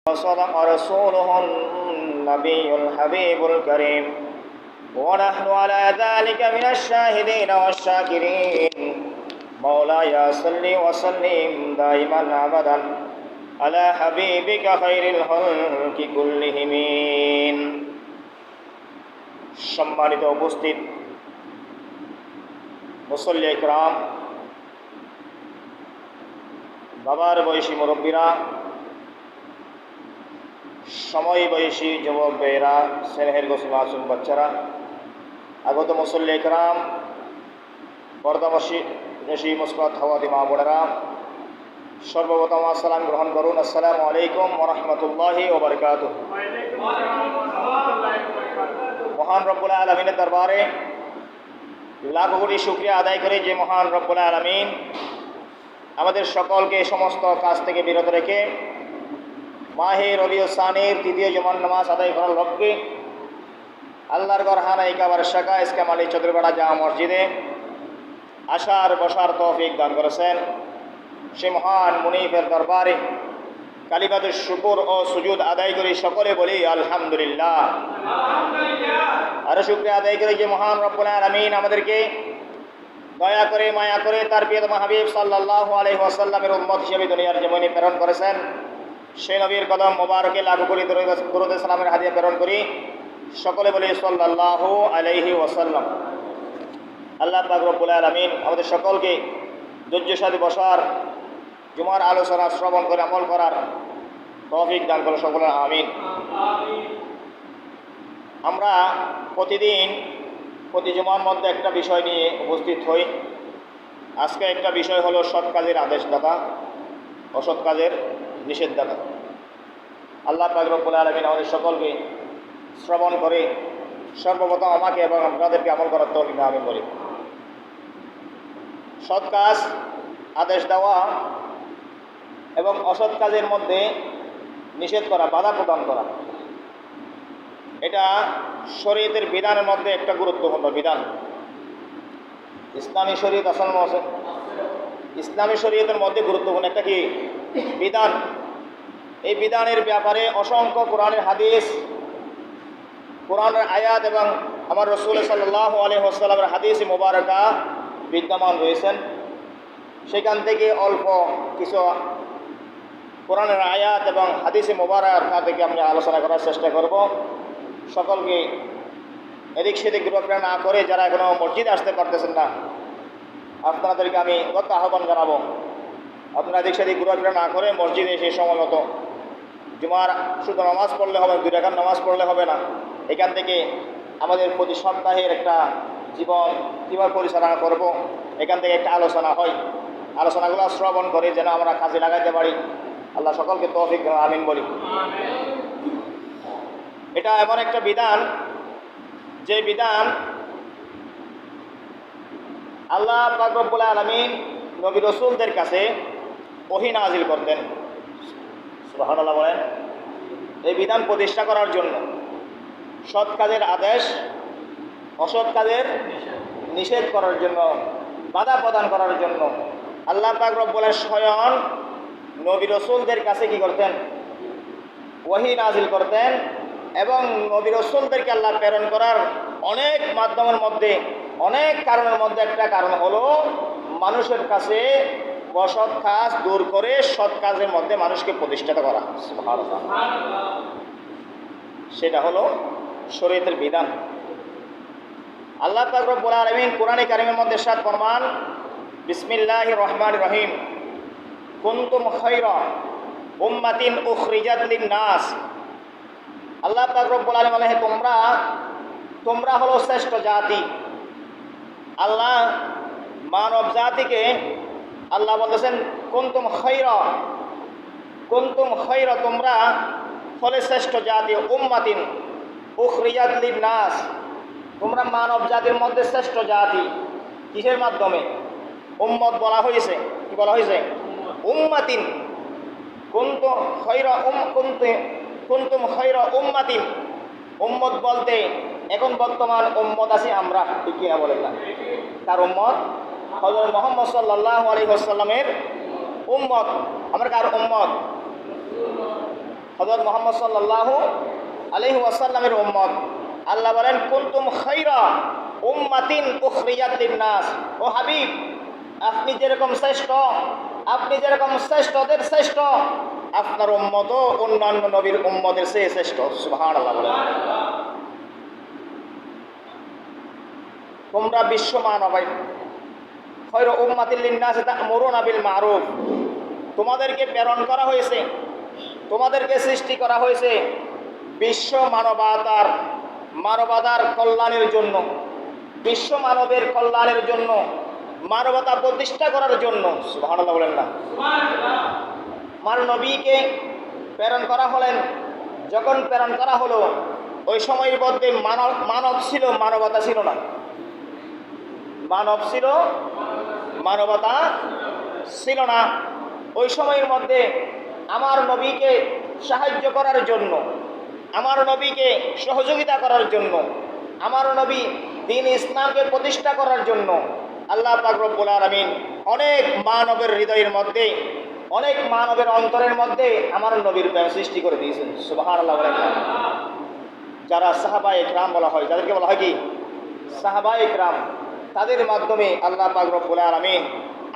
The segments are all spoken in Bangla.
وصدق رسوله النبي الحبيب الكريم ونحن على ذلك من الشاهدين والشاكرين مولاي صل وسلم دائما أبدا على حبيبك خير الخلق كلهم সম্মানিত উপস্থিত মুসল্লি ইকরাম, বাবার বয়সী মুরব্বীরা, সময় বয়সী যুবক ভাইয়েরা, স্নেহের গোসল মাসুম বাচ্চারা, আগত মুসল্লি ইকরাম, পর্দামশী মুসকাত হাওয়াতি মা বোনেরা, সর্বপ্রথম আসসালাম গ্রহণ করুন। আসসালামু আলাইকুম ওয়া রাহমাতুল্লাহি ওয়া বারাকাতুহু। মহান রব্বুল আলামিনের দরবারে লাখ কোটি শুকরিয়া আদায় করে যে মহান রব্বুল আলামিন আমাদের সকলকে সমস্ত কাজ থেকে বিরত রেখে মাহে রবিউল সানির তৃতীয় জুমার নামাজ আদায় করার লক্ষ্যে আল্লাহর ঘর হানাই কাবার শাখা ইসকাম আলী চৌধুরীপাড়া জামা মসজিদে আসার বসার তৌফিক দান করেছেন। সে মহান মুনিফের দরবারে কালিমাতুর শুকর ও সুজুদ আদায় করি, সকলে বলি আলহামদুলিল্লাহ। আরো শুকরিয়া আদায় করি যে মহান রব্বুল আলামিন আমাদেরকে দয়া করে মায়া করে তার প্রিয়তম হাবিব সাল্লাল্লাহু আলাইহি ওয়াসাল্লামের উম্মত হিসেবে দুনিয়ার জমিনে প্রেরণ করেছেন। সেই নবীর কদম মোবারকে লাখো কোটি দরুদ সালামের হাদিয়া প্রেরণ করি, সকলে বলি সাল্লাল্লাহু আলাইহি ওয়াসাল্লাম। আল্লাহ পাক রব্বুল আলামিন আমাদের সকলকে ধৈর্যের সাথে বসার, জুমার আলোচনা শ্রবণ করে আমল করার তৌফিক দান করে সকলে আমিন। আমরা প্রতিদিন প্রতি জুমার মধ্যে একটা বিষয় নিয়ে উপস্থিত হই। আজকে একটা বিষয় হলো সৎ কাজের আদেশদাতা, অসৎ কাজের নিষেধদাতা। আল্লাহ পাক রব্বুল আলামিন আমাদের সকলকে শ্রবণ করে সর্বপ্রথম আমাকে এবং আপনাদেরকে আমল করার তৌফিক আমি বলি। সৎ কাজ আদেশ দেওয়া এবং অসৎ কাজের মধ্যে নিষেধ করা, বাধা প্রদান করা, এটা শরীয়তের বিধানের মধ্যে একটা গুরুত্বপূর্ণ বিধান। ইসলামী শরীয়ত আসল ইসলামী শরীয়তের মধ্যে গুরুত্বপূর্ণ একটা কি বিধান। এই বিধানের ব্যাপারে অসংখ্য কোরআনের হাদিস, কোরআনের আয়াত এবং আমার রাসূল সাল্লাল্লাহু আলাইহি ওয়াসাল্লামের হাদিস মুবারাকা বিদ্যমান রয়েছেন। সেখান থেকে অল্প কিছু কোরআনের আয়াত এবং হাদিস মুবারাকা থেকে আমি আলোচনা করার চেষ্টা করব। সকলকে এদিক সেদিক ঘোরাফেরা না করে যারা এখনও মসজিদে আসতে পারতেছেন না, আপনাদেরকে আমি গত আহ্বান জানাবো, আপনারা এদিক সেদিক ঘোরাফেরা না করে মসজিদে এসে সময় মতো জুমার শুধু নামাজ পড়লে হবে, 2 রাকাত নামাজ পড়লে হবে না। এখান থেকে আমাদের প্রতি সপ্তাহের একটা জীবন কীভাবে পরিচালনা করব, এখান থেকে একটা আলোচনা হয়। আলোচনাগুলো শ্রবণ করে যেন আমরা কাজে লাগাইতে পারি। আল্লাহ সকলকে তৌফিক আমিন বলি। এটা এমন একটা বিধান, যে বিধান আল্লাহ পাক রব্বুল আলামিন নবী রাসূলদের কাছে ওহী নাযিল করতেন। সুবহানাল্লাহ বলেন। এই বিধান প্রতিষ্ঠা করার জন্য, সৎ কাজের আদেশ, অসৎ কাজের নিষেধ করার জন্য, বাধা প্রদান করার জন্য আল্লাহ পাক রব্বুল আলামিন স্বয়ং নবী রাসূলদের কাছে কি করতেন? ওহী নাযিল করতেন। এবং নবী রাসূলদেরকে আল্লাহ প্রেরণ করার অনেক মাধ্যমের মধ্যে, অনেক কারণের মধ্যে একটা কারণ হলো মানুষের কাছে অসৎ কাজ দূর করে সৎ কাজের মধ্যে মানুষকে প্রতিষ্ঠিত করা। সুবহানাল্লাহ। সেটা হলো শরীয়তের বিধান। আল্লাহ পাক রব্বুল আলামিন কোরআনে কারীমের মধ্যে ইরশাদ ফরমান, বিসমিল্লাহির রহমানির রহিম, কুনতুম খায়রা উম্মাতিন উখরিজাত লিন-নাস। আল্লাহ পাক রব্বুল আলামিন বলেন, তোমরা হলো শ্রেষ্ঠ জাতি। আল্লাহ মানব জাতিকে আল্লাহ বলতেছেন কুনতুম খায়রা, তোমরা হলে শ্রেষ্ঠ জাতি। উম্মাতিন উখরিজাত লিন-নাস, তোমরা মানব জাতির মধ্যে শ্রেষ্ঠ জাতি। কিসের মাধ্যমে? উম্মত বলা হয়েছে। কি বলা হয়েছে? উম্মাতিন। কুনতুম খায়রা উম্মাতিন। উম্মত বলতে এখন বর্তমান উম্মত আছি আমরা, ঠিক কিনা বলেন না? তার উম্মত হযরত মুহাম্মদ সাল্লাল্লাহু আলাইহি ওয়াসাল্লামের উম্মত। আমরা কার উম্মত? হযরত মুহাম্মদ সাল্লাল্লাহু আলাইহি ওয়াসাল্লামের উম্মত। আল্লাহ বলেন কুনতুম খায়রা উম্মাতিন উখরিজাত লিন-নাস। ও হাবিব, আপনি যেরকম শ্রেষ্ঠ, আপনি যেরকম শ্রেষ্ঠদের শ্রেষ্ঠ, আপনার উম্মতও অন্যান্য নবীর উম্মতের চেয়ে শ্রেষ্ঠ। সুবহানাল্লাহ বলেন। তোমরা বিশ্ব মানবাই খায়রা উম্মাতিন লিন-নাস তা'মুরুনা বিল মা'রুফ। তোমাদেরকে প্রেরণ করা হয়েছে, তোমাদেরকে সৃষ্টি করা হয়েছে বিশ্ব মানবতার কল্যাণের জন্য, বিশ্ব মানবের কল্যাণের জন্য, মানবতা প্রতিষ্ঠা করার জন্য। সুবহানাল্লাহ বলেন না। আমার নবীকে প্রেরণ করা হলেন, যখন প্রেরণ করা হলো ওই সময়ের মধ্যে মানব ছিল, মানবতা ছিল না। মানব ছিল, মানবতা ছিল না। ওই সময়ের মধ্যে আমার নবীকে সাহায্য করার জন্য, আমার নবীকে সহযোগিতা করার জন্য, আমার নবী দ্বীন ইসলামকে প্রতিষ্ঠা করার জন্য আল্লাহ পাক রব্বুল আলামিন অনেক মানবের হৃদয়ের মধ্যে, অনেক মানবের অন্তরের মধ্যে আমার নবীর প্রেম সৃষ্টি করে দিয়েছেন। সুবহানাল্লাহ বলেন। যারা সাহাবায়ে কেরাম বলা হয়, যাদেরকে বলা হয় কি সাহাবায়ে কেরাম, তাদের মাধ্যমে আল্লাহ পাক রব্বুল আলামিন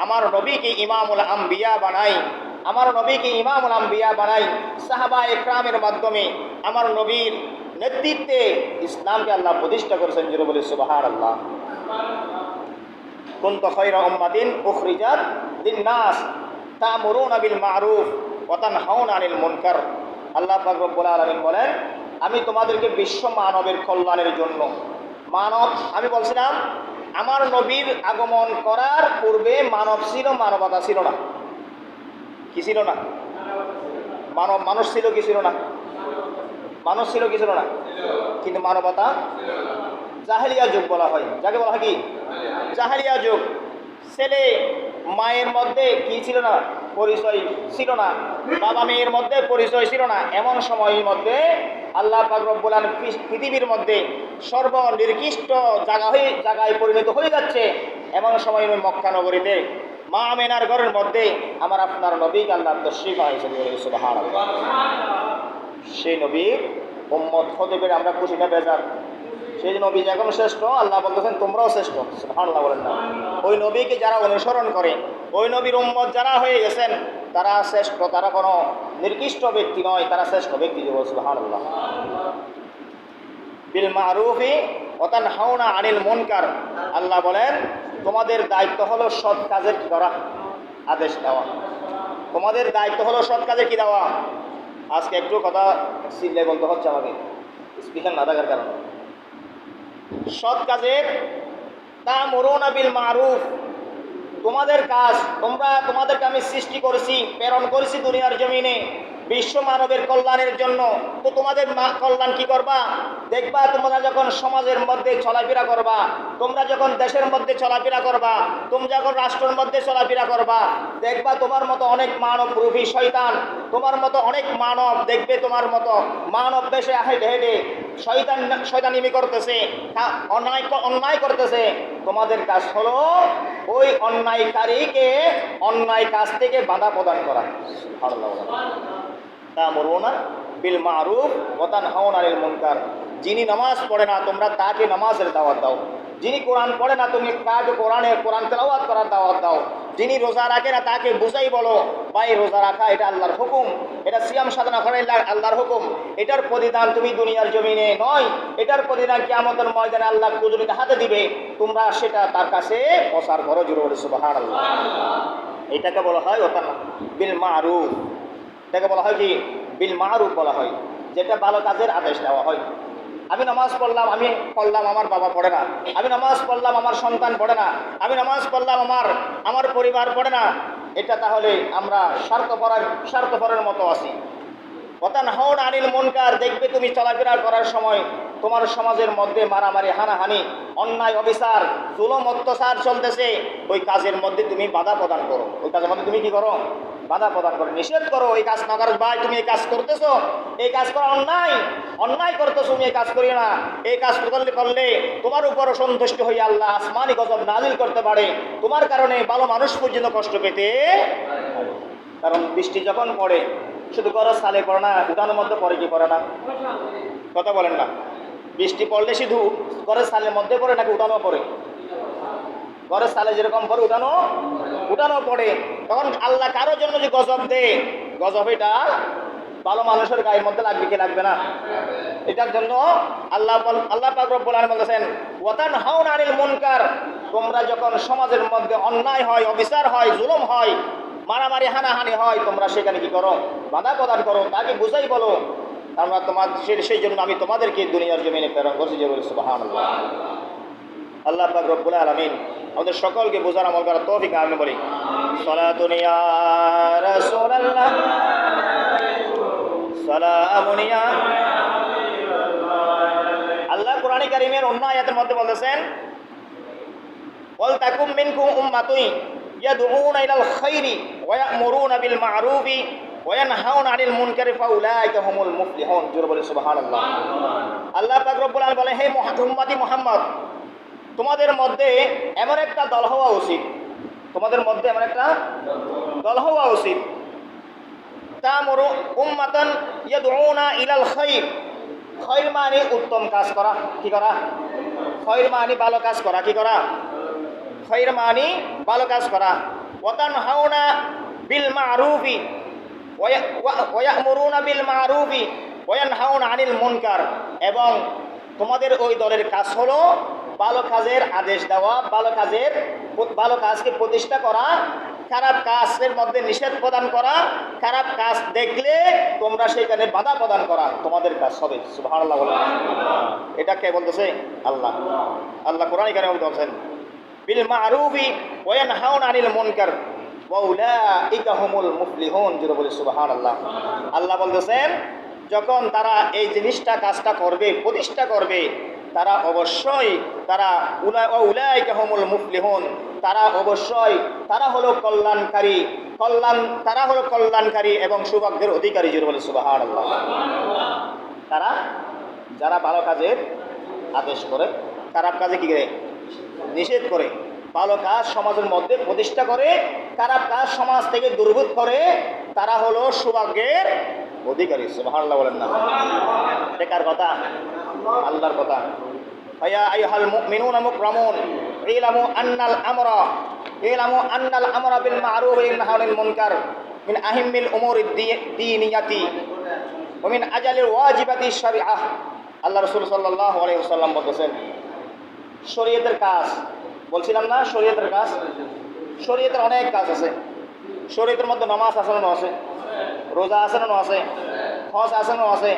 আমার নবীকে ইমামুল আম্বিয়া বানাই, আমার নবীকে ইমামুল আম্বিয়া বানাই। সাহাবায়ে কেরামের মাধ্যমে আমার নবীর নেতৃত্বে ইসলামকে আল্লাহ প্রতিষ্ঠা করেছেন। যেটা বলে সুবহানাল্লাহ। কুনতুম খায়রা উম্মাতিন উখরিজাত লিন-নাস তা'মুরুনা বিল মা'রুফ ওয়া তানহাউনা আনিল মুনকার। আল্লাহ পাক রব্বুল আলামিন বলেন, আমি তোমাদেরকে বিশ্ব মানবের কল্যাণের জন্য, মানব, আমি বলছিলাম আমার নবীর আগমন করার পূর্বে মানব ছিল, মানবতা ছিল না। কি ছিল না? মানুষ ছিল কি ছিল না? মানুষ ছিল কি ছিল না? কিন্তু মানবতা। জাহেলিয়া যুগ বলা হয়, যাকে বলা হয় কি জাহেলিয়া যুগ। ছেলে মায়ের মধ্যে কি ছিল না? পরিচয় ছিল না। বাবা মেয়ের মধ্যে পরিচয় ছিল না। এমন সময়ের মধ্যে আল্লাহ পাক রব্বুল আলামিন পৃথিবীর মধ্যে সর্বনিকৃষ্ট জায়গায় পরিণত হয়ে যাচ্ছে। এমন সময় মক্কা নগরীতে মা আমেনার ঘরের মধ্যে আমার আপনার নবীকে আল্লাহ তশরীফ আনাইছেন। সুবহানাল্লাহ। সেই নবীর উম্মত হতে পেরে আমরা খুশি না বেজার? সেই নবী যেমন শ্রেষ্ঠ, আল্লাহ বলতেছেন তোমরাও শ্রেষ্ঠ। সুবহানাল্লাহ বলেন না। ওই নবীকে যারা অনুসরণ করে, ওই নবীর উম্মত যারা হয়ে গেছেন, তারা শ্রেষ্ঠ, তারা কোনো নির্দিষ্ট ব্যক্তি নয়, তারা শ্রেষ্ঠ ব্যক্তি। সুবহানাল্লাহ। বিল মা'রুফি ওয়া তানহাউনা আনিল মুনকার। আল্লাহ বলেন তোমাদের দায়িত্ব হলো সৎ কাজের কি করা? আদেশ দেওয়া। তোমাদের দায়িত্ব হলো সৎ কাজের কি দেওয়া? আজকে একটু কথা সিলে বলতে হচ্ছে আমাকে, স্পিকার না থাকার কারণে। সৎ কাজের তা'মুরুনা বিল মা'রুফ, তোমাদের কাজ, তোমাদেরকে আমি সৃষ্টি করেছি, প্রেরণ করেছি দুনিয়ার জমিনে বিশ্ব মানবের কল্যাণের জন্য। তো তোমাদের কল্যাণ কি করবা? দেখবা তোমরা যখন সমাজের মধ্যে চলাফেরা করবা, তোমরা যখন দেশের মধ্যে চলাফেরা করবা, তোমরা যখন রাষ্ট্রের মধ্যে চলাফেরা করবা, দেখবা তোমার মতো অনেক মানব রূপী শয়তান, তোমার মতো অনেক মানব দেখবে, তোমার মতো মানব বেশে হেঁটে হেঁটে শয়তানিমি করতেছে, অন্যায় করতেছে। তোমাদের কাজ হলো ওই অন্যায়কারীকে অন্যায় কাজ থেকে বাধা প্রদান করা। তা'মুরুনা বিল মা'রুফ ওয়া তানহাউনা আনিল মুনকার। যিনি নামাজ পড়ে না তোমরা তাকে নামাজের দাওয়াত দাও। যিনি কোরআন পড়ে না তুমি তাকে কোরআন তেলাওয়াত করার দাওয়াত দাও। যিনি রোজা রাখে না তাকে বুঝাই বলো, ভাই রোজা রাখা এটা আল্লাহর হুকুম, এটা সিয়াম সাধনা করা আল্লাহর হুকুম। এটার প্রতিদান তুমি দুনিয়ার জমিনে নয়, এটার প্রতিদান কিয়ামতের ময়দানে আল্লাহ কুদরতে হাতে দিবে। তোমরা সেটা তার কাছে প্রচার করো। জোরে বলে সুবহানাল্লাহ। এটাকে বলা হয় ওয়া বিল মা'রুফ। এটাকে বলা হয় কি বিল মা'রুফ বলা হয়, যেটা ভালো কাজের আদেশ দেওয়া হয়। আমি নামাজ পড়লাম, আমার বাবা পড়ে না। আমি নামাজ পড়লাম, আমার সন্তান পড়ে না। আমি নামাজ পড়লাম, আমার পরিবার পড়ে না। এটা তাহলে আমরা স্বার্থপরের মতো আছি। ওয়া তানহাউনা আনিল মুনকার। দেখবে তুমি চলাফেরা করার সময় তোমার সমাজের মধ্যে মারামারি, হানাহানি, অন্যায়, অবিচার, জুলুম, অত্যাচার চলতেছে, ওই কাজের মধ্যে তুমি বাধা প্রদান করো। ওই কাজের মধ্যে তুমি কি করো? বাধা প্রদান করো, নিষেধ করো। এই কাজ না করো, ভাই তুমি এই কাজ করতেছো, এই কাজ করা অন্যায় করতেছো, তুমি এই কাজ করিও না। এই কাজ করলে তোমার উপর সন্তুষ্ট হয়ে আল্লাহ আসমানি গজব নাজিল করতে পারে। তোমার কারণে ভালো মানুষ পর্যন্ত কষ্ট পেতে। কারণ বৃষ্টি যখন পড়ে শুধু ঘরের সালে পড়ে না, উঠানোর মধ্যে পড়ে কি পড়ে না? কথা বলেন না। বৃষ্টি পড়লে শুধু ঘরের সালের মধ্যে পড়ে নাকি উঠানো পড়ে? ঘরের সালে যেরকম পড়ে উঠানো পড়ে। তখন আল্লাহ কারোর জন্য যে গজব দেয়, গজব এটা ভালো মানুষের গায়ের মধ্যে লাগবে কি লাগবে না? এটার জন্য আল্লাহ পাক রব্বুল আলামিন বলেছেন, ওয়াতানহাউনা আনিল মুনকার, তোমরা যখন সমাজের মধ্যে অন্যায় হয়, অবিচার হয়, জুলুম হয়, মারামারি হানাহানি হয়, তোমরা সেখানে কি করো? বাধা প্রদান করো, তাকে বুঝাই বলো আমরা সেই জন্য আমি তোমাদেরকে দুনিয়ার জমিনে প্রেরণ করছি। যে বলি সুবহানাল্লাহ। আল্লাহ পাক রব্বুল আলামিন আমাদের সকলকে বোঝার আমল করার তৌফিক দান করেন। সালাতুন ইয়া রাসূলুল্লাহ, সালামুন ইয়া। আল্লাহ কোরআনে কারীমের অন্য আয়াতের মধ্যে বলেছেন, ওয়াল তাকুম মিনকুম উম্মাতুন ইয়াদউনা ইলাল খায়রি ওয়া ইয়া'মুরুনা বিল মা'রুফি ওয়া ইয়ানহাউনা আনিল মুনকারি ফাউলাইকা হুমুল মুফলিহুন। জোরে বলে সুবহানাল্লাহ। আল্লাহ পাক রব্বুল আলামিন বলেন, হে উম্মতি মুহাম্মদ, তোমাদের মধ্যে এমন একটা দল হওয়া উচিত, তোমাদের মধ্যে এমন একটা দল হওয়া উচিত, তা'মুরু উম্মাতান ইয়াদউনা ইলাল খায়র। খায়র মানে উত্তম কাজ করা, কি করা? খায়র মানে ভালো কাজ করা, কি করা? খায়র মানে ভালো কাজ করা। ওয়া তানহাউনা বিল মা'রুফি ওয়া ইয়া'মুরুনা বিল মা'রুফি ওয়া ইয়ানহাউনা আনিল মুনকার। এবং তোমাদের ওই দলের কাজ হলো ভালো কাজের আদেশ দেওয়া, ভালো কাজকে প্রতিষ্ঠা করা, খারাপ কাজের মধ্যে নিষেধ প্রদান করা, খারাপ কাজ দেখলে তোমরা সেখানে বাধা প্রদান করা তোমাদের কাজ হবে। সুবহানাল্লাহ বলেন। এটা কে বলতেছে? আল্লাহ। আল্লাহ কোরআনে কারীমে বলছেন, বিল মা'রুফি ওয়া ইয়ানহাউনা আনিল মুনকার ওয়া উলাইকা হুমুল মুফলিহুন। জোরে বলে সুবহানাল্লাহ। আল্লাহ বলতেছেন, যখন তারা এই জিনিসটা কাজটা করবে, প্রতিষ্ঠা করবে, তারা অবশ্যই উলাইকা হুমুল মুফলিহুন, তারা অবশ্যই তারা হলো কল্যাণকারী এবং সৌভাগ্যের অধিকারী। জোরে বলে সুবহানাল্লাহ। তারা যারা ভালো কাজের আদেশ করে, খারাপ কাজে কি করে? নিষেধ করে। ভালো কাজ সমাজের মধ্যে প্রতিষ্ঠা করে, খারাপ কাজ সমাজ থেকে দূরীভূত করে, তারা হলো সৌভাগ্যের অধিকারী। সুবহানাল্লাহ বলেন না। বেকার কথা, আল্লাহর কথা। ইয়া আইয়ুহাল মুমিনুনা মুকরামুন ইলামু আন্নাল আমরা বিল মা'রুফ ওয়া নাহয়ু আনিল মুনকার মিন আহম্মিল উমুরিদ দীনিয়াতি ওয়া মিন আজালিল ওয়াজিবাতি শারঈআহ। আল্লাহ রাসূল সাল্লাল্লাহু আলাইহি ওয়াসাল্লাম বলেছেন, শরীয়তের কাজ বলছিলাম না, শরীয়তের কাজ, শরীয়তের অনেক কাজ আছে। শরীয়তের মধ্যে নামাজ আচরণ আছে, রোজা আচরণ আছে, হজ আচরণ আছে,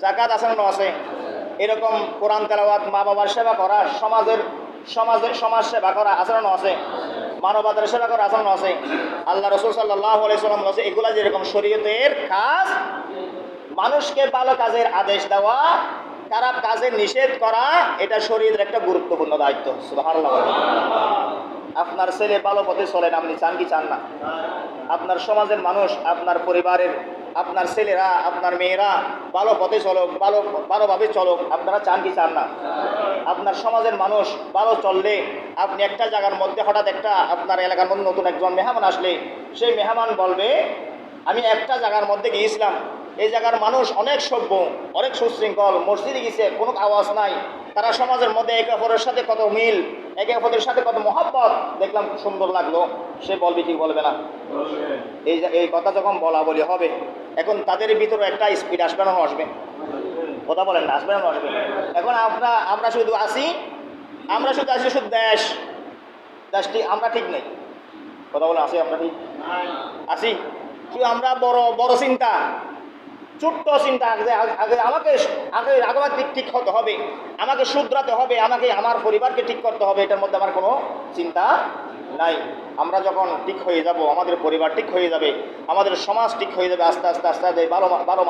যাকাত আচরণ আছে, এরকম কোরআন তেলাওয়াত, মা বাবার সেবা করা, সমাজ সেবা করা আচরণ আছে, মানবতার সেবা করা আচরণ আছে। আল্লাহ রাসূল সাল্লাল্লাহু আলাইহি ওয়াসাল্লাম বলেছে, এগুলা যেরকম শরীয়তের কাজ, মানুষকে ভালো কাজের আদেশ দেওয়া, খারাপ কাজের নিষেধ করা, এটা শরীয়তের একটা গুরুত্বপূর্ণ দায়িত্ব। সুবহানাল্লাহ। আপনার ছেলে ভালো পথে চলেন, আপনি চান কি চান না? আপনার সমাজের মানুষ, আপনার পরিবারের, আপনার ছেলেরা, আপনার মেয়েরা ভালো পথে চলুক, ভালোভাবে চলুক, আপনারা চান কি চান না? আপনার সমাজের মানুষ ভালো চললে, আপনি একটা জায়গার মধ্যে হঠাৎ আপনার এলাকার মধ্যে নতুন একজন মেহমান আসলে, সেই মেহমান বলবে, আমি একটা জায়গার মধ্যে গিয়েছিলাম, এই জায়গার মানুষ অনেক সভ্য, অনেক সুশৃঙ্খল, মসজিদে গেছে কোনো আওয়াজ নাই, তারা সমাজের মধ্যে একে অপরের সাথে কত মিল, একে অপরের সাথে কত মহব্বত, দেখলাম সুন্দর লাগলো। সে বলবে কি বলবে না? এই কথা যখন বলা বলি হবে, এখন তাদের ভিতরে একটা স্পিড আসবে না আসবে? কথা বলেন না, আসবে না আসবে? এখন আমরা শুধু আসি শুধু দেশটি আমরা ঠিক নেই। কথা বলেন, আসি আমরা ঠিক আসি শুধু আমরা বড় চিন্তা, ছোট্ট চিন্তা, আমাকে ঠিক হতে হবে, আমাকে শুধরাতে হবে, আমাকে আমার পরিবারকে ঠিক করতে হবে, এটার মধ্যে আমার কোনো চিন্তা নাই। আমরা যখন ঠিক হয়ে যাব, আমাদের পরিবার ঠিক হয়ে যাবে, আমাদের সমাজ ঠিক হয়ে যাবে, আস্তে আস্তে ভালো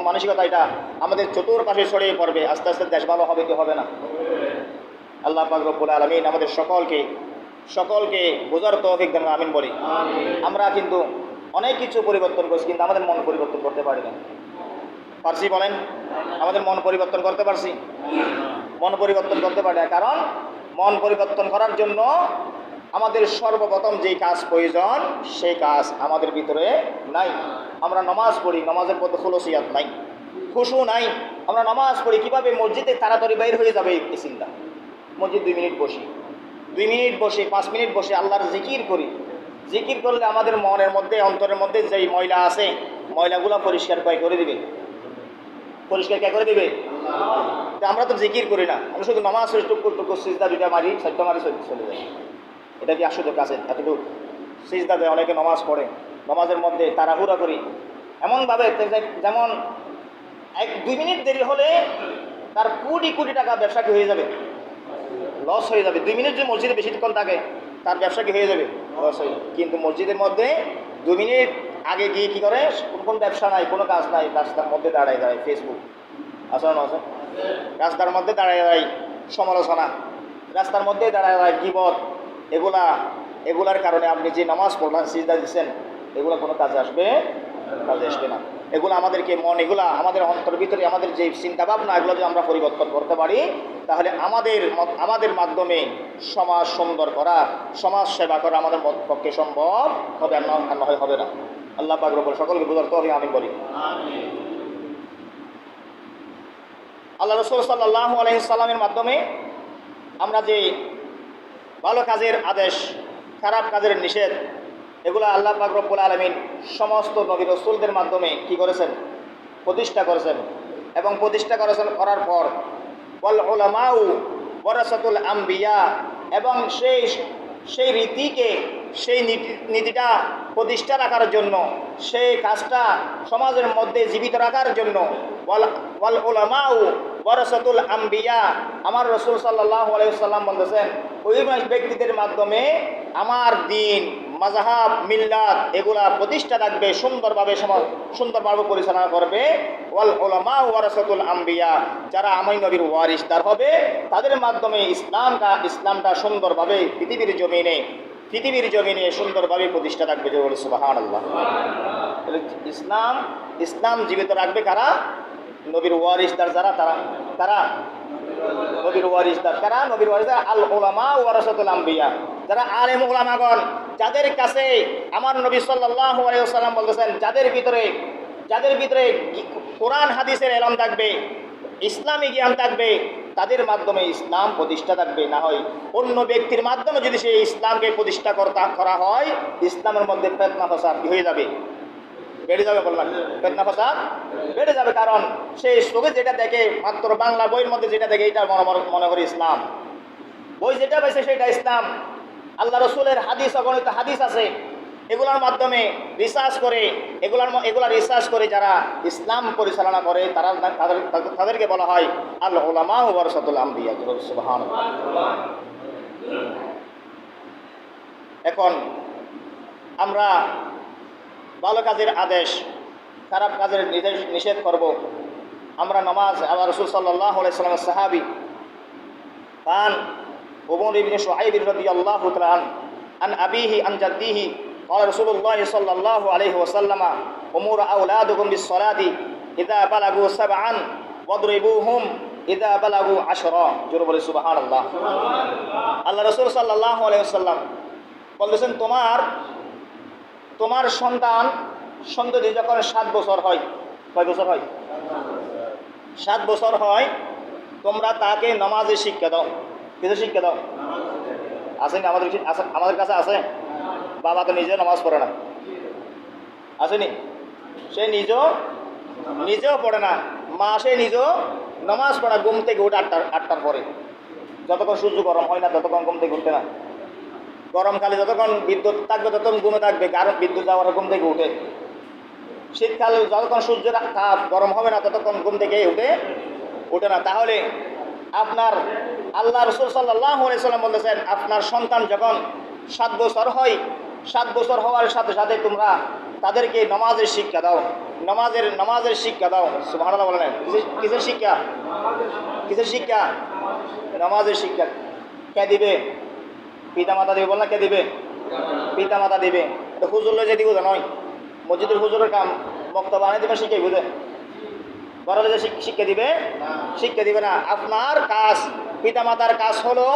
মানসিকতা এটা আমাদের চতুর্পাশে ছড়িয়ে পড়বে, আস্তে আস্তে দেশ ভালো হবে কি হবে না? আল্লাহ পাক রব্বুল আলামিন আমাদের সকলকে বোঝার তৌফিক দেন, আমিন বলি। আমরা কিন্তু অনেক কিছু পরিবর্তন করছি, কিন্তু আমাদের মন পরিবর্তন করতে পারি না। পারছি বলেন? আমাদের মন পরিবর্তন করতে পারছি? মন পরিবর্তন করতে পারি না, কারণ মন পরিবর্তন করার জন্য আমাদের সর্বপ্রথম যেই কাজ প্রয়োজন সেই কাজ আমাদের ভিতরে নাই। আমরা নামাজ পড়ি, নামাজের মধ্যে খুলুসিয়াত নাই, খুশু নাই। আমরা নামাজ পড়ি কীভাবে মসজিদে তাড়াতাড়ি বাইর হয়ে যাবে এই চিন্তা। মসজিদ 2 মিনিট বসি, 2 মিনিট বসে 5 মিনিট বসে আল্লাহর জিকির করি। জিকির করলে আমাদের মনের মধ্যে অন্তরের মধ্যে যেই ময়লা আছে ময়লাগুলো পরিষ্কার করে দিবে। পরিষ্কার কে করে দিবে? আমরা তো জিকির করি না, আমরা শুধু নামাজ টুকু সিজদা 2টা মারি, 4টা মারি, চলে যাই। এটা কি আসলে কাছে এতটুকু সিজদা দেয়? অনেকে নামাজ পড়ে, নামাজের মধ্যে তাড়াহুড়া করি এমনভাবে যেমন 1-2 মিনিট দেরি হলে তার কোটি কোটি টাকা ব্যবসা কি হয়ে যাবে, লস হয়ে যাবে। 2 মিনিট যদি মসজিদে বেশিক্ষণ থাকে তার ব্যবসা কি হয়ে যাবে, লস হয়ে যাবে। কিন্তু মসজিদের মধ্যে 2 মিনিট আগে গিয়ে কী করে, কোন ব্যবসা নাই, কোনো কাজ নাই, রাস্তার মধ্যে দাঁড়ায় ফেসবুক আসলে আছে, রাস্তার মধ্যে দাঁড়ায় সমালোচনা, রাস্তার মধ্যে দাঁড়ায় গীবত, এগুলার কারণে আপনি যে নামাজ পড়লেন, সিজদা দিচ্ছেন, এগুলো কোনো কাজে আসবে না। এগুলো আমাদেরকে এগুলা আমাদের অন্তর ভিতরে আমাদের যে চিন্তাভাবনা, এগুলো যদি আমরা পরিবর্তন করতে পারি তাহলে আমাদের মাধ্যমে সমাজ সুন্দর করা, সমাজ সেবা করা আমাদের পক্ষে সম্ভব হবে, আর না হয় হবে না। আল্লাহ পাক রব্বুল সকলকে বুঝার তৌফিক আমিন বলি। আল্লাহ রাসূল সাল্লাল্লাহু আলাইহি সাল্লামের মাধ্যমে আমরা যে ভালো কাজের আদেশ, খারাপ কাজের নিষেধ, এগুলো আল্লাহ পাক রব্বুল আলামিন সমস্ত নবী রাসূলদের মাধ্যমে কি করেছেন, প্রতিষ্ঠা করেছেন। এবং প্রতিষ্ঠা করার পর ওয়াল উলামাউ ওয়ারাসাতুল আম্বিয়া, এবং সেই রীতিকে, সেই নীতিটা প্রতিষ্ঠা রাখার জন্য, সেই কাজটা সমাজের মধ্যে জীবিত রাখার জন্য ওয়াল উলামাউ ওয়ারাসাতুল আম্বিয়া, আমার রাসূল সাল্লাল্লাহু আলাইহি ওয়াসাল্লাম বলেছেন ওই ব্যক্তিদের মাধ্যমে আমার দ্বীন, মাযহাব, মিল্লাত এগুলা প্রতিষ্ঠা থাকবে, সুন্দরভাবে পরিচালনা করবে। ওয়াল উলামা ওয়ারাসাতুল আম্বিয়া, যারা আমি নবীর ওয়ারিসদার হবে তাদের মাধ্যমে ইসলামটা সুন্দরভাবে পৃথিবীর জমিনে সুন্দরভাবে প্রতিষ্ঠা থাকবে। যে বলে সুবহানাল্লাহ। ইসলাম জীবিত রাখবে কারা? নবীর ওয়ারিসদার যারা, তারা নবীর ওয়ারিসদার। কারা নবীর ওয়ারিসদার? আল উলামা ওয়ারাসাতুল আম্বিয়া, যারা আলেম উলামাগণ, যাদের কাছে আমার নবী সাল্লাল্লাহু আলাইহি ওয়াসাল্লাম বলতেছেন যাদের ভিতরে কোরআন হাদিসের ইলম থাকবে, ইসলামী জ্ঞান থাকবে, তাদের মাধ্যমে ইসলাম প্রতিষ্ঠা থাকবে। না হয় অন্য ব্যক্তির মাধ্যমে যদি সেই ইসলামকে প্রতিষ্ঠা করা হয়, ইসলামের মধ্যে ফিতনা ফাসাদ হয়ে যাবে, বেড়ে যাবে। বললাম ফিতনা ফাসাদ বেড়ে যাবে, কারণ সেই চোখে যেটা দেখে, মাত্র বাংলা বইয়ের মধ্যে যেটা দেখে, এটা মনে করে ইসলাম। বই যেটা পাইছে সেটা ইসলাম। আল্লাহ রসুলের হাদিস, অগণিত হাদিস আছে, এগুলোর মাধ্যমে রিসার্চ করে যারা ইসলাম পরিচালনা করে তাদেরকে বলা হয় আল উলামা ওয়ারাসাতুল আম্বিয়া। সুবহানাল্লাহ। এখন আমরা ভালো কাজের আদেশ, খারাপ কাজের নিষেধ করব। আমরা নামাজ, আল্লাহ রাসূল সাল্লাল্লাহু আলাইহি ওয়াসাল্লামের সাহাবী কান উমর ইবনে শুআইব রাদিয়াল্লাহু তাআলা আন আবিহি আন জাদ্দিহি قال رسول الله صلى الله عليه وسلم امور اولادكم بالصلاه اذا بلغوا 7 واضربوهم اذا بلغوا 10। জোরে বলে সুবহানাল্লাহ। আল্লাহ রাসূল সাল্লাল্লাহু আলাইহি ওয়াসাল্লাম বলেছেন, তোমার সন্ততি যখন 7 বছর হয়, কয় বছর হয়? 7 বছর হয়, তোমরা তাকে নামাজের শিক্ষা দাও। কিসের শিক্ষা দাও? আসেনি আমাদের কাছে আছে? বাবা তো নিজে নামাজ পড়ে না, আসেনি? সে নিজেও পড়ে না, মা সে নিজেও নামাজ পড়ে না। ঘুম থেকে উঠে 8টার পরে, যতক্ষণ সূর্য গরম হয় না ততক্ষণ ঘুম থেকে উঠতে না। গরমকালে যতক্ষণ বিদ্যুৎ থাকবে ততক্ষণ ঘুমে থাকবে, কারণ বিদ্যুৎ যাওয়ার ঘুম থেকে উঠে। শীতকালে যতক্ষণ সূর্যের তাপ গরম হবে না ততক্ষণ ঘুম থেকে উঠে না। তাহলে আপনার আল্লাহ রাসূল সাল্লাল্লাহু আলাইহি ওয়াসাল্লাম বলেছেন, আপনার সন্তান যখন 7 বছর হয়, 7 বছর হওয়ার সাথে সাথে তোমরা তাদেরকে নামাজের শিক্ষা দাও, নামাজের শিক্ষা দাও। সুবহানাল্লাহ বলেন। কিসের শিক্ষা? নামাজের শিক্ষা। কে দিবে? পিতামাতা দিবে। বল না, কে দিবে? পিতামাতা দিবে। তো হুজুর লয়ে যেতে বুঝে নয়, মসজিদের হুজুরের কাম বক্তব্য বানিয়ে দেবে, শিখে বুঝে বড় হলে যে শিক্ষা দিবে, শিক্ষা দিবে না। আপনার কাজ, পিতামাতার কাজ হলো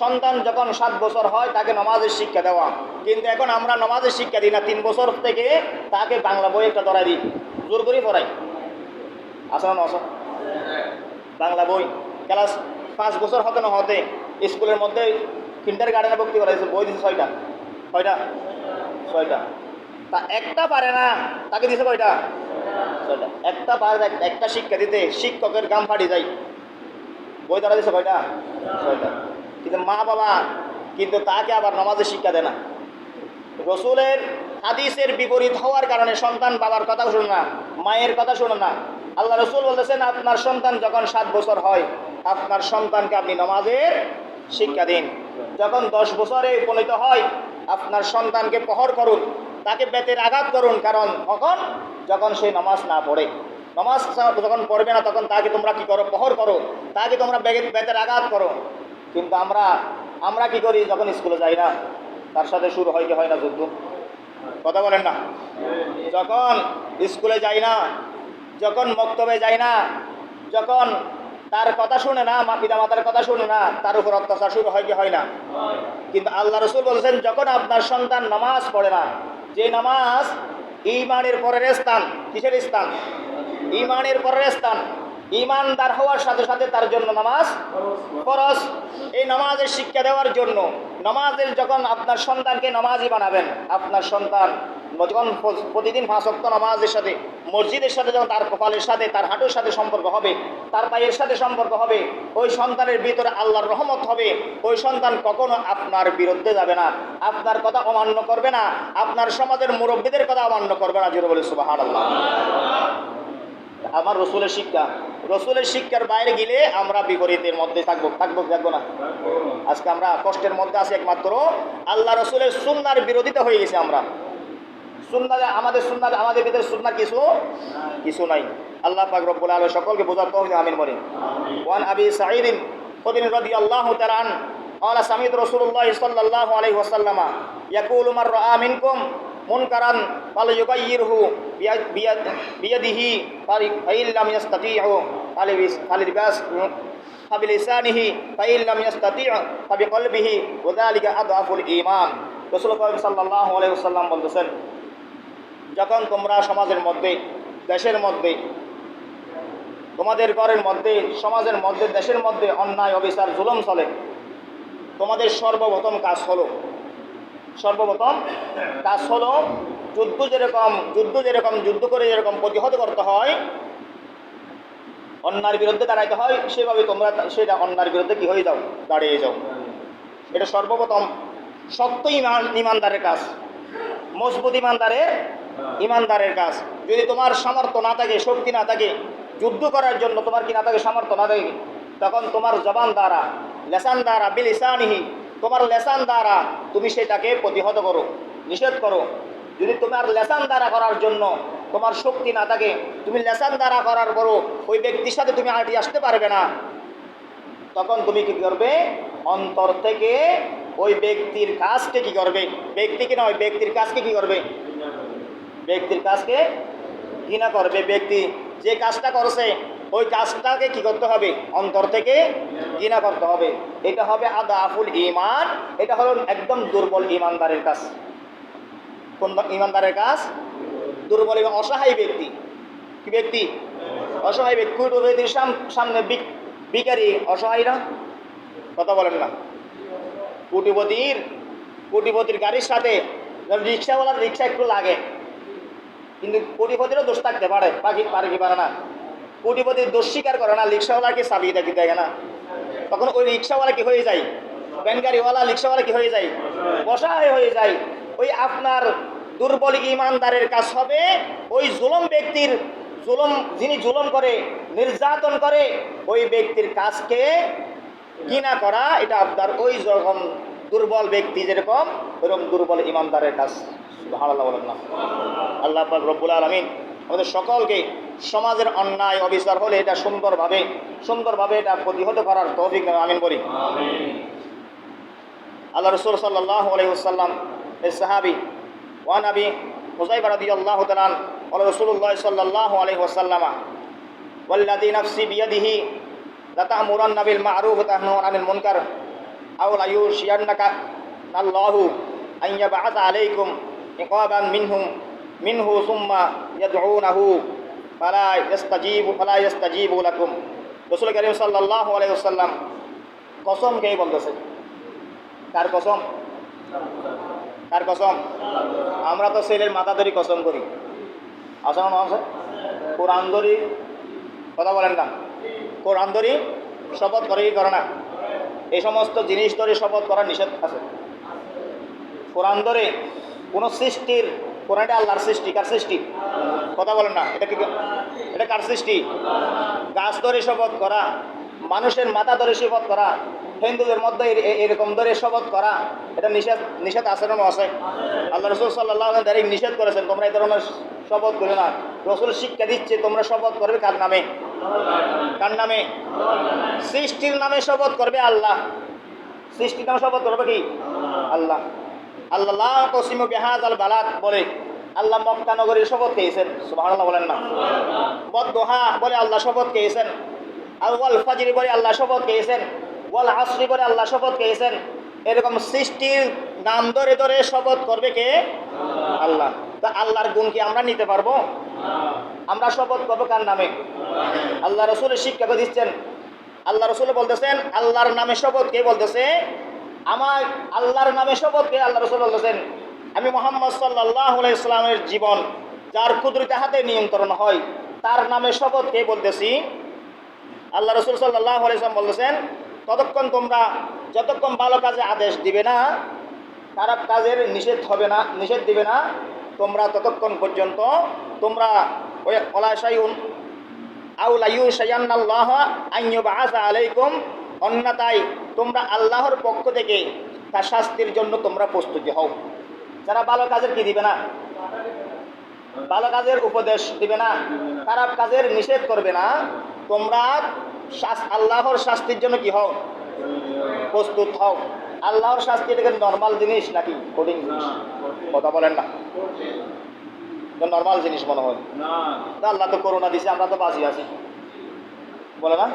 সন্তান যখন 7 বছর হয় তাকে নামাজের শিক্ষা দেওয়া। কিন্তু এখন আমরা নামাজের শিক্ষা দিই না, 3 বছর থেকে তাকে বাংলা বই একটা ধরাই দিই, জোর করে পড়াই। আসলে না আসল বাংলা বই ক্লাস 5 বছর হতে না হতে স্কুলের মধ্যে কিন্ডার গার্ডেনে ভর্তি করা হয়েছে, বই দিয়েছে 6টা। কয়টা? 6টা। তা একটা পারে না, তাকে দিয়েছে কয়টা? 6টা। একটা পারে, একটা শিক্ষা দিতে শিক্ষকের গাম ফাটি যায়। বই ধরা দিয়েছে কয়টা? 6টা। কিন্তু মা বাবা কিন্তু তাকে আবার নামাজের শিক্ষা দেয় না। রসুলের হাদিসের বিপরীত হওয়ার কারণে সন্তান বাবার কথা শুনে না, মায়ের কথা শুনে না। আল্লাহ রসুল বলতেছেন, আপনার সন্তান যখন 7 বছর হয় আপনার সন্তানকে আপনি নামাজের শিক্ষা দিন। যখন 10 বছরে উপনীত হয় আপনার সন্তানকে প্রহর করুন, তাকে বেতের আঘাত করুন। কারণ যখন সে নামাজ না পড়ে, নামাজ যখন পড়বে না তখন তাকে তোমরা কি করো? প্রহর করো, তাকে তোমরা বেতের আঘাত করো। কিন্তু আমরা কি করি? যখন স্কুলে যাই না তার সাথে শুরু হয় কি হয় না যুদ্ধ? কথা বলেন না? যখন স্কুলে যাই না, যখন মক্তবে যাই না, যখন তার কথা শুনে না, পিতা মাতার কথা শুনে না, তার উপর অত্যাচার শুরু হয় কি হয় না? কিন্তু আল্লাহ রসুল বলেছেন, যখন আপনার সন্তান নামাজ পড়ে না, যে নামাজ ঈমানের পরের স্থান, কিসের স্থান? ঈমানের পরের স্থান। ঈমানদার হওয়ার সাথে সাথে তার জন্য নামাজ ফরজ। এই নামাজের শিক্ষা দেওয়ার জন্য যখন আপনার সন্তানকে নামাজই বানাবেন, আপনার সন্তান যখন প্রতিদিন 5 ওয়াক্ত নামাজের সাথে, মসজিদের সাথে যখন তার কপালের সাথে, তার হাঁটুর সাথে সম্পর্ক হবে, তার পায়ের সাথে সম্পর্ক হবে, ওই সন্তানের ভিতরে আল্লাহর রহমত হবে। ওই সন্তান কখনো আপনার বিরুদ্ধে যাবে না, আপনার কথা অমান্য করবে না, আপনার সমাজের মুরব্বীদের কথা অমান্য করবে না। জোরে বলে সুবহানাল্লাহ। আমার রসুলের শিক্ষার বাইরে গেলে আমরা বিপরীতের মধ্যে থাকবো না। আজকে আমরা কষ্টের মধ্যে আছি একমাত্র আল্লাহ রসুলের সুন্নাহর বিরোধিতা হয়ে গেছে। আমরা আমাদের ভিতরে সুন্নাহ কিছু নাই। আল্লাহ পাক রব্বুল আলামিন সকলকে বোঝার তৌফিক আমিন বলেন। ওয়ান আবি সাঈদ খুদরি রাদিয়াল্লাহু তাআলা আন قال سمعت رسول الله صلى الله عليه وسلم يقول من رأى منكم منكرا فليغيره بيده فإن لم يستطيع فبلسانه فإن لم يستطيع فبقلبه وذلك أضعف الإيمان। রাসূল সাল্লাল্লাহু আলাইহি ওয়াসাল্লাম বলতেছেন, যখন তোমরা সমাজের মধ্যে, দেশের মধ্যে, তোমাদের ঘরের মধ্যে, সমাজের মধ্যে, দেশের মধ্যে অন্যায়, অবিচার, জুলুম চলে, তোমাদের সর্বপ্রথম কাজ হলো যুদ্ধ করে যেরকম প্রতিহত করতে হয়, অন্যায়ের বিরুদ্ধে দাঁড়াইতে হয়, সেভাবে তোমরা সেটা অন্যায়ের বিরুদ্ধে কি হয়ে যাও? দাঁড়িয়ে যাও। এটা সর্বপ্রথম শক্ত ইমানদারের কাজ, মজবুত ইমানদারের কাজ। যদি তোমার সামর্থ্য না থাকে, শক্তি না থাকে, যুদ্ধ করার জন্য তোমার কি না থাকে, সামর্থ্য না থাকে, তখন তোমার জবান দ্বারা, লেসান দ্বারা, বিলিসানিহি, তোমার লেসান দ্বারা তুমি সেটাকে প্রতিহত করো, নিষেধ করো। যদি তোমার লেসান দ্বারা করার জন্য তোমার শক্তি না থাকে, তুমি লেসান দ্বারা করার পরও ওই ব্যক্তির সাথে তুমি আঁটি আসতে পারবে না, তখন তুমি কি করবে? অন্তর থেকে ওই ব্যক্তির কাজকে কি করবে? ব্যক্তিকে নয়, ব্যক্তির কাজকে কি করবে? ব্যক্তির কাজকে ঘৃণা করবে। ব্যক্তি যে কাজটা করছে ওই কাজটাকে কি করতে হবে? অন্তর থেকে ঘৃণা করতে হবে। এটা হবে আদাফুল ঈমান। এটা হলো একদম দুর্বল ঈমানদারের কাজ। কোন ঈমানদারের কাজ? দুর্বল এবং অসহায় ব্যক্তি। কি ব্যক্তি? অসহায় ব্যক্তি। কুটিপতির সামনে ভিখারি অসহায় না? কথা বলেন না। কোটিপতির গাড়ির সাথে রিক্সাওয়ালার রিক্সা একটু লাগে, কিন্তু কোটিপতিরও দোষ থাকতে পারে, পারে কি পারে না? কোটিপতির দোষ স্বীকার করে না, রিক্সাওয়ালাকে চাবিটা দিতে দেয় না, তখন ওই রিক্সাওয়ালা কি হয়ে যায়? ভ্যান গাড়িওয়ালা রিক্সাওয়ালা কি হয়ে যায়? অসহায় হয়ে যায়। ওই আপনার দুর্বল ঈমানদারের কাজ হবে ওই জুলুম ব্যক্তির, যিনি জুলুম করে, নির্যাতন করে, ওই ব্যক্তির কাজকে ঘৃণা করা। এটা আপনার ওই যখন দুর্বল ব্যক্তি যেরকম, ওইরকম দুর্বল ঈমানদারের কাজ। সুবহানাল্লাহ বলেন না। আল্লাহ পাক রব্বুল আলামিন আমাদের সকলকে সমাজের অন্যায় অবিচার হলে এটা সুন্দরভাবে এটা প্রতিহত করার তৌফিক দেন, আমিন বলি। আল্লাহ রাসূল সাল্লাল্লাহু আলাইহি ওয়াসাল্লাম এর সাহাবী ওয়ান আবি হুযায়ফা রাদিয়াল্লাহু তাআলা আনহু রাসূলুল্লাহ সাল্লাল্লাহু আলাইহি ওয়াসাল্লাম ওয়াল্লাযী নাফসি বিয়াদিহি লাতা'মুরান্না বিল মা'রুফ ওয়া তানহাউনা আনিল মুনকার আও লা ইউশিয়ান্নাকা আল্লাহু আন ইয়াবআসা আলাইকুম ইকাবান মিনহু সুম্মা ইয়াদউনাহু ফালা ইয়াস্তাজিবু লাকুম। রাসূল কারীম সাল্লাল্লাহু আলাইহি ওয়াসাল্লাম কসম খেয়ে বলতেছে। কার কসম? কার কসম? আমরা তো ছেলের মাথা ধরি কসম করি, আসলে না আছে? কোরআন ধরি কথা বলেন না, কোরআন ধরি শপথ করে কি করে না? এই সমস্ত জিনিস ধরে শপথ করার নিষেধ আছে। কোরআন ধরে কোনো সৃষ্টির, কোরআনটা আল্লাহর সৃষ্টি। কার সৃষ্টি? কথা বলেন না, এটা কার সৃষ্টি? গাছ ধরে শপথ করা, মানুষের মাথা ধরে শপথ করা, হিন্দুদের মধ্যে এরকম ধরে শপথ করা, এটা নিষেধ আচরণ আছে। আল্লাহ রাসূল সাল্লাল্লাহু আলাইহি ওয়াসাল্লাম ডাইরেক্ট নিষেধ করেছেন তোমরা এই ধরনের শপথ করো না। রাসূল শিক্ষা দিচ্ছে তোমরা শপথ করবে কার নামে? কার নামে? সৃষ্টির নামে শপথ করবে আল্লাহ। সৃষ্টির নামে শপথ করবে কি? আল্লাহ। আল্লাহ লা তাসিমু বিহাযাল বালাদ বলে আল্লাহ মক্কা নগরীর শপথ খেয়েছেন, সুবহানাল্লাহ বলেন না? বদদোহা বলে আল্লাহ শপথ খেয়েছেন, আল ফাজর বলে আল্লাহ শপথ খেয়েছেন, ওয়াল আসরি বলে আল্লাহ শপথ খেয়েছেন। এরকম সৃষ্টির নাম ধরে ধরে শপথ করবে কে? আল্লাহ। তা আল্লাহর গুণ কি আমরা নিতে পারবো? আমরা শপথ করবো কার নামে? আল্লাহ রাসূলের শিক্ষা দিচ্ছেন। আল্লাহ রাসূল বলতেছেন আল্লাহর নামে শপথ কে বলতেছে? আমার আল্লাহর নামে শপথ কে? আল্লাহ রাসূল বলতেছেন আমি মুহাম্মদ সাল্লাল্লাহু আলাইহি ওয়াসাল্লামের জীবন যার কুদরতে হাতে নিয়ন্ত্রণ হয় তার নামে শপথ কে বলতেছি। আল্লাহ রাসূল সাল্লাল্লাহু আলাইহি ওয়াসাল্লাম বলতেছেন যতক্ষণ ভালো কাজে আদেশ দিবে না, খারাপ কাজের নিষেধ দিবে না, তোমরা ততক্ষণ পর্যন্ত তোমরা ওই ওয়ালা শাইউন আও লা ইউশায়ান্নাল্লাহু আন ইউবআসা আলাইকুম, অন্যথায় তোমরা আল্লাহর পক্ষ থেকে তার শাস্তির জন্য তোমরা প্রস্তুতি হও। যারা ভালো কাজের কি দিবে না, ভালো কাজের উপদেশ দিবে না, খারাপ কাজের নিষেধ করবে না, তোমরা আল্লাহর শাস্তির জন্য কি হও? প্রস্তুত হও। আল্লাহর শাস্তি এটাকে নর্মাল জিনিস নাকি কঠিন জিনিস? কথা বলেন না, নর্মাল জিনিস মনে হয় না। আল্লাহ তো করোনা দিছে, আমরা তো বাঁচি আছি, বলে না?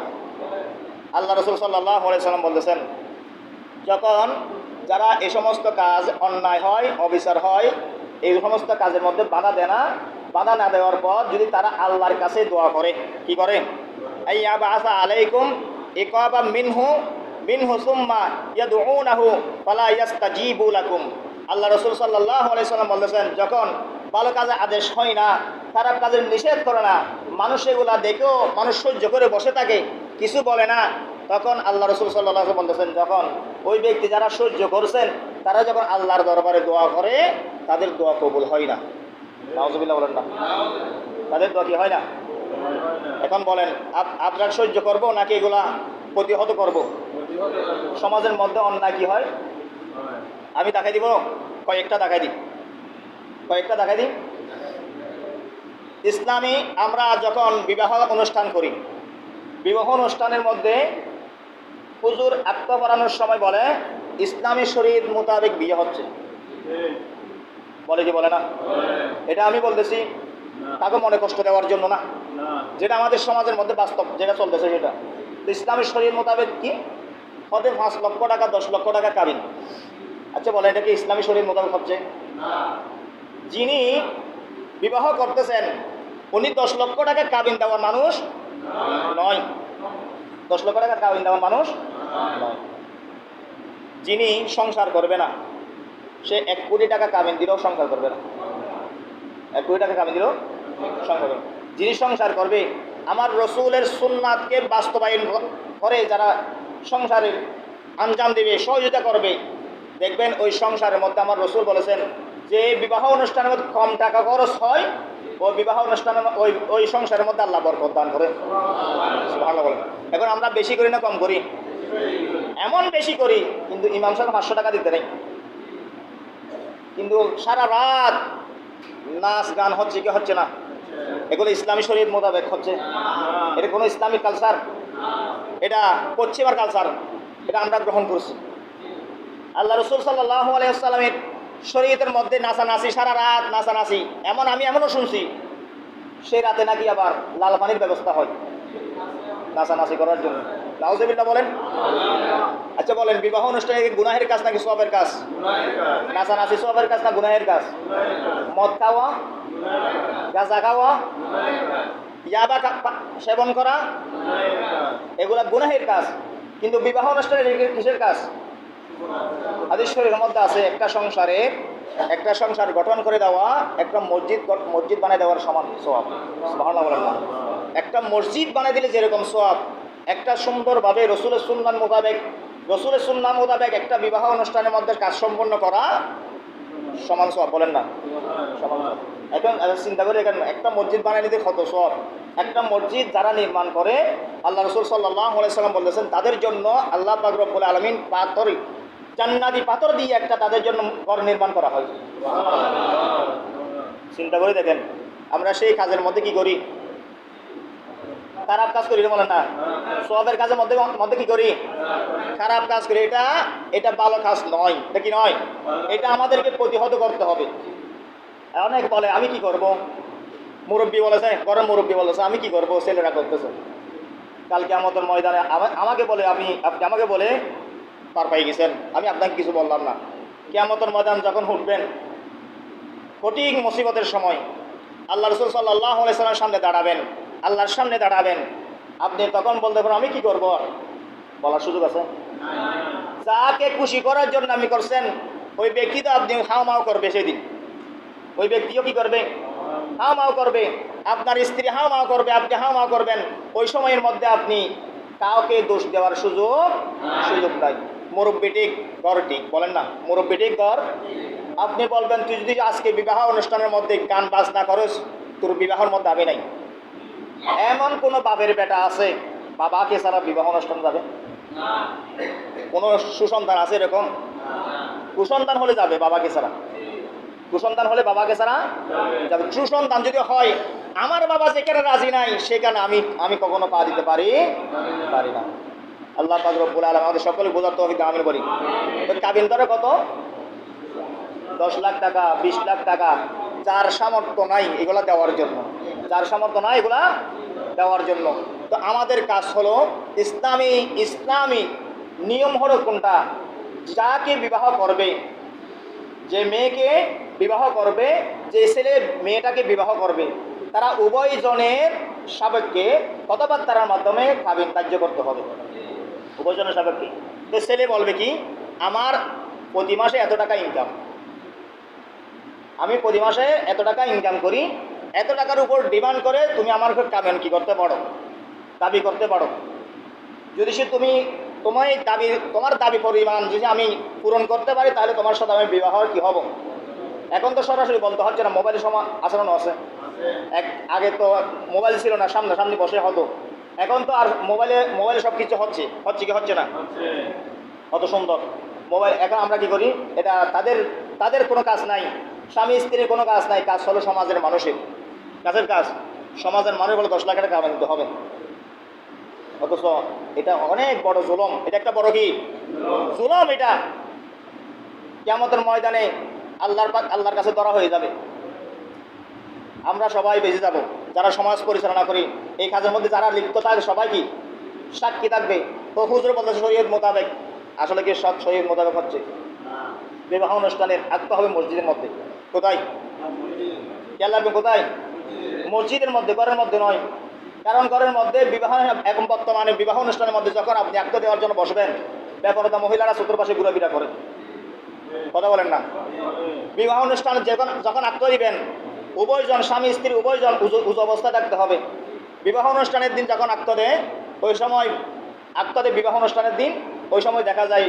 আল্লাহ রাসূল সাল্লাল্লাহু আলাইহি ওয়াসাল্লাম বলতেছেন যখন যারা এই সমস্ত কাজ অন্যায় হয়, অবিচার হয়, এই সমস্ত কাজের মধ্যে বাধা দেয় না, বাধা না দেওয়ার পর যদি তারা আল্লাহর কাছে দোয়া করে, কি করে? আইয়াবাসা আলাইকুম ইকাবা মিনহু সুম্মা ইয়াদউনাহু ফালা ইয়াস্তাজিবু লাকুম। আল্লাহ রাসূল সাল্লাল্লাহু আলাইহি ওয়াসাল্লাম বলেছেন যখন ভালো কাজে আদেশ হয় না, খারাপ কাজের নিষেধ করে না, মানুষ এগুলা দেখেও মানুষ সহ্য করে বসে থাকে, কিছু বলে না, তখন আল্লাহ রাসূল সাল্লাল্লাহু আলাইহি ওয়াসাল্লাম বলতেছেন যখন ওই ব্যক্তি যারা সহ্য করছেন তারা যখন আল্লাহর দরবারে দোয়া করে তাদের দোয়া কবুল হয় না। নাউযুবিল্লাহ বলেন না? তাদের দোয়া কি হয় না? এখন বলেন আপনার সহ্য করব নাকি এগুলা প্রতিহত করব? সমাজের মধ্যে অন্যায় কি হয় আমি দেখাই দিব, কয়েকটা দেখাই দিই। ইসলামী আমরা যখন বিবাহ অনুষ্ঠান করি, বিবাহ অনুষ্ঠানের মধ্যে হুজুর আত্মা পড়ানোর সময় বলে ইসলামী শরীয়ত মোতাবেক বিয়ে হচ্ছে, বলে কি বলে না? এটা আমি বলতেছি তাকে মনে কষ্ট দেওয়ার জন্য না, যেটা আমাদের সমাজের মধ্যে বাস্তব যেটা চলতেছে সেটা। ইসলামী শরীয়ত মোতাবেক কি হতে 5 লক্ষ টাকা 10 লক্ষ টাকা কাবিন। আচ্ছা বলে এটা কি ইসলামী শরীয়ত মোতাবেক হচ্ছে? যিনি বিবাহ করতেছেন উনি 10 লক্ষ টাকা কাবিন দেওয়ার মানুষ নয়, 10 লক্ষ টাকা কাবিন দেওয়ার মানুষ নয়। যিনি সংসার করবে না সে 1 কোটি টাকা কাবিন দিলেও সংসার করবে না, 1 কোটি টাকা কাবিন দিলেও সংসার করবে। যিনি সংসার করবে আমার রসুলের সুন্নাতকে বাস্তবায়ন করে যারা সংসারের আঞ্জাম দেবে, সহযোগিতা করবে, দেখবেন ওই সংসারের মধ্যে আমার রসুল বলেছেন যে বিবাহ অনুষ্ঠানের মধ্যে কম টাকা খরচ হয় ওই বিবাহ অনুষ্ঠানের ওই সংসারের মধ্যে আল্লাহ বরকত দান করে। ভালো বলেন। এখন আমরা বেশি করি না কম করি? এমন বেশি করি কিন্তু ইমাম সাহেব 500 টাকা দিতে নেই, কিন্তু সারা রাত নাচ গান হচ্ছে কি হচ্ছে না? এগুলো ইসলামী শরীয়ত মোতাবেক হচ্ছে? এটা কোনো ইসলামিক কালচার? এটা পশ্চিমার কালচার, এটা আমরা গ্রহণ করছি। আল্লাহ রসুল সাল্লাল্লাহু আলাইহি ওয়াসাল্লামের শরীয়তের মধ্যে নাচানাচি, সারা রাত নাচানাচি, এমনও শুনছি সেই রাতে নাকি আবার লাল পানির ব্যবস্থা হয় নাচানাচি করার জন্য। নাউজুবিল্লাহ বলেন। আচ্ছা বলেন, বিবাহ অনুষ্ঠানে গুনাহের কাজ নাকি সওয়াবের কাজ? নাচানাচি সওয়াবের কাজ না গুনাহের কাজ? মদ খাওয়া, গাঁজা খাওয়া, ইয়াবা সেবন করা, এগুলা গুনাহের কাজ। কিন্তু বিবাহ অনুষ্ঠানে কিসের কাজ? হাদিস শরীফের মধ্যে আছে একটা সংসার গঠন করে দেওয়া একটা মসজিদ বানিয়ে দেওয়ার সমান সওয়াব। সুবহানাল্লাহ বলেন না। একটা মসজিদ বানিয়ে দিলে যেরকম সওয়াব, একটা সুন্দরভাবে রসুলের সুন্নাহ মোতাবেক একটা বিবাহ অনুষ্ঠানের মধ্যে কাজ সম্পন্ন করা সমান সওয়াব। বলেন না সমান সওয়াব। এখন চিন্তা করে এখানে একটা মসজিদ বানিয়ে নিতে কত সওয়াব। একটা মসজিদ যারা নির্মাণ করে, আল্লাহ রাসূল সাল্লাল্লাহু আলাইহি সাল্লাম বলেছেন তাদের জন্য আল্লাহ পাক রব্বুল আলামিন জান্নাতি পাথর দিয়ে একটা তাদের জন্য ঘর নির্মাণ করা হয়। চিন্তা করে দেখেন, আমরা সেই কাজের মধ্যে কি করি? খারাপ কাজ করি, বলেন না? সওয়াবের কাজের মধ্যে কি করি? খারাপ কাজ করি। এটা ভালো কাজ নয়। এটা কি নয়? এটা আমাদেরকে প্রতিহত করতে হবে। অনেক বলে আমি কি করব, মুরব্বী বলেছে, ঘরের মুরব্বী বলেছে আমি কি করব, ছেলেরা করতেছে। কাল কিয়ামতের ময়দানে আমাকে বলে পার পাই গেছেন, আমি আপনাকে কিছু বললাম না। কিয়ামতের ময়দান যখন উঠবেন, কঠিন মুসিবতের সময় আল্লাহ রাসূল সাল্লাল্লাহু আলাইহি সাল্লামের সামনে দাঁড়াবেন, আল্লাহর সামনে দাঁড়াবেন, আপনি তখন বলতে পারেন আমি কি করব? বলার সুযোগ আছে? যাকে খুশি করার জন্য আপনি করছেন, ওই ব্যক্তি তো আপনি হাওমাও করবে সেদিন। ওই ব্যক্তিও কি করবে? হাওমাও করবে। আপনার স্ত্রী হাওমাও করবে, আপনি হাওমাও করবেন। ওই সময়ের মধ্যে আপনি কাউকে দোষ দেওয়ার সুযোগ নাই। মুরব্বী ঠিক, ঘর ঠিক, বলেন না? মুরব্বী ঠিক, ঘর। আপনি বলবেন তুই যদি আজকে বিবাহ অনুষ্ঠানের মধ্যে গান বাজনা করিস, তোর বিবাহের মধ্যে আমি নাই। এমন কোন বাপের বেটা আছে বাবাকে ছাড়া বিবাহ অনুষ্ঠান যাবে? কোন সুসন্তান আছে এরকম? কুসন্তান হলে যাবে বাবাকে ছাড়া। কুসন্তান হলে বাবাকে ছাড়া যাবে। সুসন্তান যদি হয়, আমার বাবা যেখানে রাজি নাই সেখানে আমি কখনো পা দিতে পারি না। আল্লাহ পাক রব্বুল আলামিন আমাদের সকলে বোঝার তৌফিক দান করি। কাবিন দরে কত? 10 লাখ টাকা, 20 লাখ টাকা। যার সামর্থ্য নাই এগুলা দেওয়ার জন্য, দেওয়ার জন্য। তো আমাদের কাজ হলো ইসলামী নিয়ম হলো কোনটা? যাকে বিবাহ করবে, যে মেয়েকে বিবাহ করবে, যে ছেলে মেয়েটাকে বিবাহ করবে, তারা উভয় জনের সাপেক্ষে কথাবার্তার মাধ্যমে কাবিন কার্য করতে হবে। উভয় জনের সাপেক্ষে। তো ছেলে বলবে কি, আমার প্রতি মাসে এত টাকা ইনকাম, আমি প্রতি মাসে এত টাকা ইনকাম করি, এত টাকার উপর ডিমান্ড করে তুমি আমার কাবিন কি করতে পারো, দাবি করতে পারো। যদি সে তোমার দাবি পরিমাণ যদি আমি পূরণ করতে পারি, তাহলে তোমার সাথে আমি বিবাহ কি হব। এখন তো সরাসরি বলতে হচ্ছে না, মোবাইলের আচরণ আছে। আগে তো মোবাইল ছিল না, সামনাসামনি বসে হতো। এখন তো আর মোবাইলে সব কিছু হচ্ছে কি হচ্ছে না? কত সুন্দর মোবাইল। এখন আমরা কি করি? এটা তাদের কোনো কাজ নাই, স্বামী স্ত্রীর কোনো কাজ নাই, কাজ হলো সমাজের মানুষের কাজের কাজ। সমাজের মানুষ বলে 10 লাখ টাকা কামাই দিতে হবে। অথচ এটা অনেক বড় জুলুম। এটা একটা বড় কি জুলুম? এটা কিয়ামতের ময়দানে আল্লাহর কাছে ধরা হয়ে যাবে। আমরা সবাই বেঁচে যাব, যারা সমাজ পরিচালনা করি। এই কাজের মধ্যে যারা লিপ্ত থাকে সবাই কি সাক্ষী থাকবে। তো হুজুর বলতেছে শরীয়ত মোতাবেক। আসলে কি সব শরীয়ত মোতাবেক হচ্ছে? বিবাহ অনুষ্ঠানের আঁকতে হবে মসজিদের মধ্যে। কোথায়? খেয়াল রাখবেন, কোথায়? মসজিদের মধ্যে, ঘরের মধ্যে নয়। কারণ ঘরের মধ্যে এখন বর্তমানে বিবাহ অনুষ্ঠানের মধ্যে যখন আপনি আঁকতে দেওয়ার জন্য বসবেন, বেপরদা মহিলারা চতুর্পাশে ঘুরাফিরা করে। কথা বলেন না? বিবাহ অনুষ্ঠান যখন আঁকতে দিবেন, উভয়জন স্বামী স্ত্রী উভয়জন উঁচু অবস্থায় থাকতে হবে। বিবাহ অনুষ্ঠানের দিন যখন আঁকতে দেয়, ওই সময় আঁকতে দেয় বিবাহ অনুষ্ঠানের দিন, ওই সময় দেখা যায়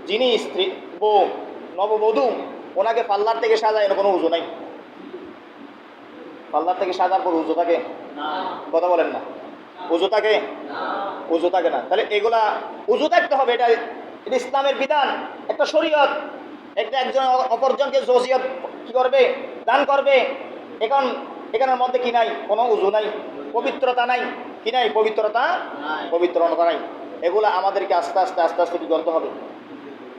যিনি স্ত্রী বউ, নববধূ, ওনাকে পাল্লার থেকে সাজায়, এর কোনো উজু নাই। পাল্লার থেকে সাজার পর উজু থাকে? কথা বলেন না? উজু থাকে না। তাহলে এগুলা উজু থাকতে হবে। এটা ইসলামের বিধান, একটা শরীয়ত। একজন অপরজনকে জসিয়ত কি করবে? দান করবে। এখানের মধ্যে কি নাই? কোনো উজু নাই, পবিত্রতা নাই। কি নাই? পবিত্রতা নাই। এগুলা আমাদেরকে আস্তে আস্তে কি করতে হবে?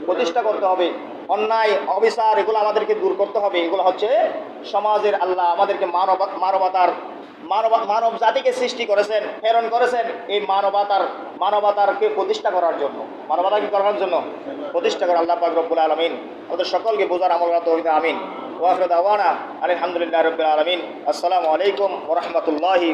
প্রতিষ্ঠা করতে হবে। অন্যায় অবিচার এগুলো আমাদেরকে দূর করতে হবে। এগুলো হচ্ছে সমাজের আল্লাহ আমাদেরকে মানব জাতিকে সৃষ্টি করেছেন, প্রেরণ করেছেন এই মানবতারকে প্রতিষ্ঠা করার জন্য, মানবতা কি করার জন্য? প্রতিষ্ঠা করা। আল্লাহ পাক রব্বুল আলামিন আমাদের সকলকে বোঝার আমল করার তৌফিক। আমিন। ওয়া আখিরু দাওয়ানা আলহামদুলিল্লাহি রাব্বিল আলামিন। আসসালামু আলাইকুম ওয়া রাহমাতুল্লাহি